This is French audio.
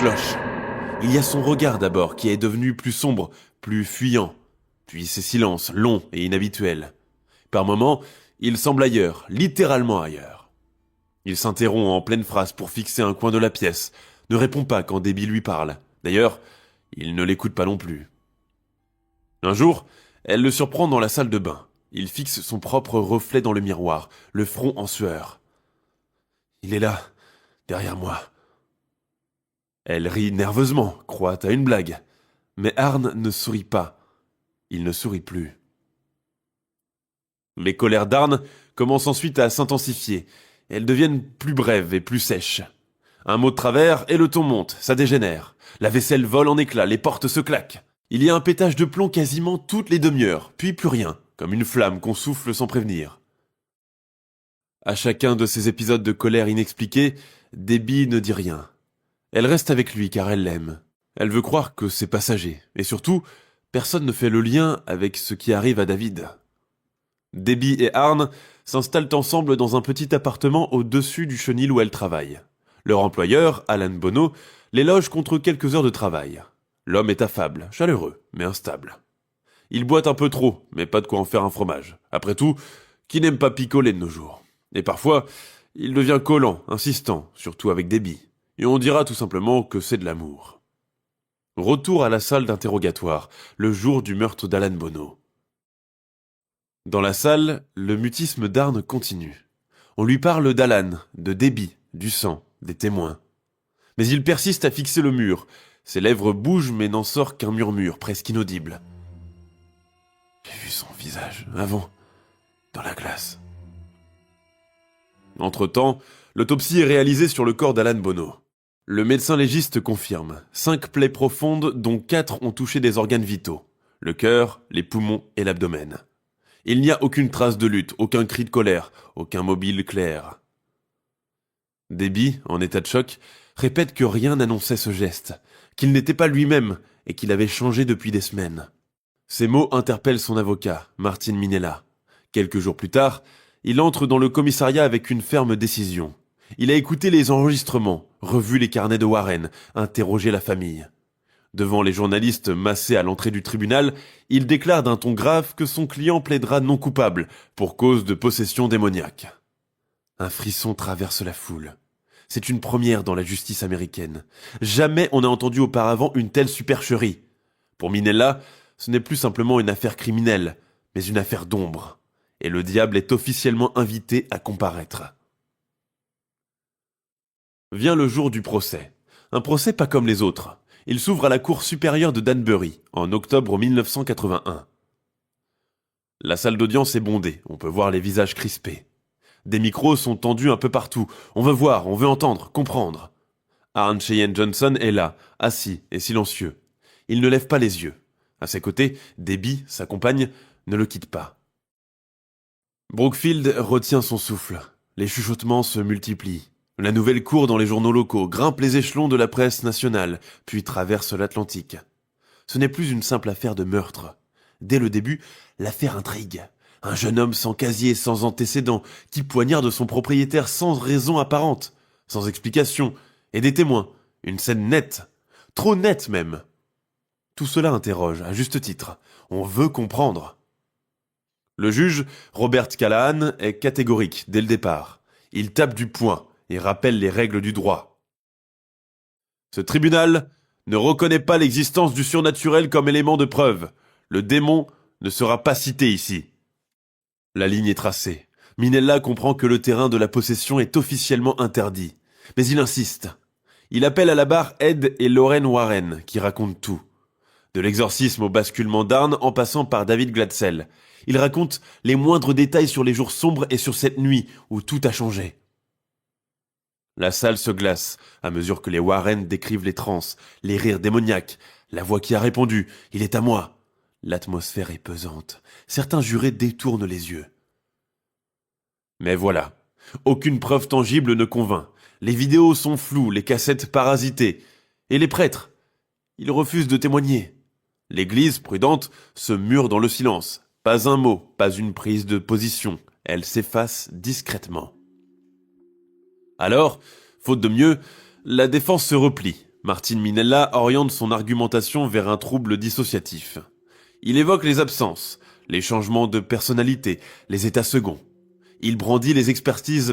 cloche. Il y a son regard d'abord qui est devenu plus sombre, plus fuyant, puis ses silences longs et inhabituels. Par moments, il semble ailleurs, littéralement ailleurs. Il s'interrompt en pleine phrase pour fixer un coin de la pièce, ne répond pas quand Debbie lui parle. D'ailleurs, il ne l'écoute pas non plus. Un jour, elle le surprend dans la salle de bain. Il fixe son propre reflet dans le miroir, le front en sueur. Il est là, derrière moi. Elle rit nerveusement, croit à une blague. Mais Arne ne sourit pas. Il ne sourit plus. Les colères d'Arne commencent ensuite à s'intensifier. Elles deviennent plus brèves et plus sèches. Un mot de travers et le ton monte, ça dégénère. La vaisselle vole en éclats, les portes se claquent. Il y a un pétage de plomb quasiment toutes les demi-heures, puis plus rien, comme une flamme qu'on souffle sans prévenir. À chacun de ces épisodes de colère inexpliquée, Debbie ne dit rien. Elle reste avec lui car elle l'aime. Elle veut croire que c'est passager, et surtout, personne ne fait le lien avec ce qui arrive à David. Debbie et Arne s'installent ensemble dans un petit appartement au-dessus du chenil où elle travaille. Leur employeur, Alan Bono, les loge contre quelques heures de travail. L'homme est affable, chaleureux, mais instable. Il boite un peu trop, mais pas de quoi en faire un fromage. Après tout, qui n'aime pas picoler de nos jours? Et parfois, il devient collant, insistant, surtout avec Debbie. Et on dira tout simplement que c'est de l'amour. Retour à la salle d'interrogatoire, le jour du meurtre d'Alan Bono. Dans la salle, le mutisme d'Arne continue. On lui parle d'Alan, de Debbie, du sang, des témoins. Mais il persiste à fixer le mur. Ses lèvres bougent mais n'en sort qu'un murmure presque inaudible. J'ai vu son visage, avant, dans la glace. Entre-temps, l'autopsie est réalisée sur le corps d'Alan Bono. Le médecin légiste confirme 5 plaies profondes dont 4 ont touché des organes vitaux. Le cœur, les poumons et l'abdomen. Il n'y a aucune trace de lutte, aucun cri de colère, aucun mobile clair. Debbie, en état de choc, répète que rien n'annonçait ce geste, qu'il n'était pas lui-même et qu'il avait changé depuis des semaines. Ces mots interpellent son avocat, Martin Minella. Quelques jours plus tard, il entre dans le commissariat avec une ferme décision. Il a écouté les enregistrements, revu les carnets de Warren, interrogé la famille. Devant les journalistes massés à l'entrée du tribunal, il déclare d'un ton grave que son client plaidera non coupable pour cause de possession démoniaque. Un frisson traverse la foule. C'est une première dans la justice américaine. Jamais on n'a entendu auparavant une telle supercherie. Pour Minella, ce n'est plus simplement une affaire criminelle, mais une affaire d'ombre. Et le diable est officiellement invité à comparaître. Vient le jour du procès. Un procès pas comme les autres. Il s'ouvre à la cour supérieure de Danbury, en octobre 1981. La salle d'audience est bondée, on peut voir les visages crispés. Des micros sont tendus un peu partout. On veut voir, on veut entendre, comprendre. Arne Cheyenne Johnson est là, assis et silencieux. Il ne lève pas les yeux. À ses côtés, Debbie, sa compagne, ne le quitte pas. Brookfield retient son souffle. Les chuchotements se multiplient. La nouvelle court dans les journaux locaux, grimpe les échelons de la presse nationale, puis traverse l'Atlantique. Ce n'est plus une simple affaire de meurtre. Dès le début, l'affaire intrigue. Un jeune homme sans casier, sans antécédent, qui poignarde son propriétaire sans raison apparente, sans explication, et des témoins. Une scène nette. Trop nette même. Tout cela interroge, à juste titre. On veut comprendre. Le juge, Robert Callahan, est catégorique dès le départ. Il tape du poing et rappelle les règles du droit. Ce tribunal ne reconnaît pas l'existence du surnaturel comme élément de preuve. Le démon ne sera pas cité ici. La ligne est tracée. Minella comprend que le terrain de la possession est officiellement interdit. Mais il insiste. Il appelle à la barre Ed et Lorraine Warren, qui racontent tout. De l'exorcisme au basculement d'Arne en passant par David Glatzel. Il raconte les moindres détails sur les jours sombres et sur cette nuit où tout a changé. La salle se glace à mesure que les Warren décrivent les transes, les rires démoniaques, la voix qui a répondu « Il est à moi ». L'atmosphère est pesante. Certains jurés détournent les yeux. Mais voilà, aucune preuve tangible ne convainc. Les vidéos sont floues, les cassettes parasitées. Et les prêtres, ils refusent de témoigner. L'Église, prudente, se mure dans le silence. Pas un mot, pas une prise de position. Elle s'efface discrètement. Alors, faute de mieux, la défense se replie. Martin Minella oriente son argumentation vers un trouble dissociatif. Il évoque les absences, les changements de personnalité, les états seconds. Il brandit les expertises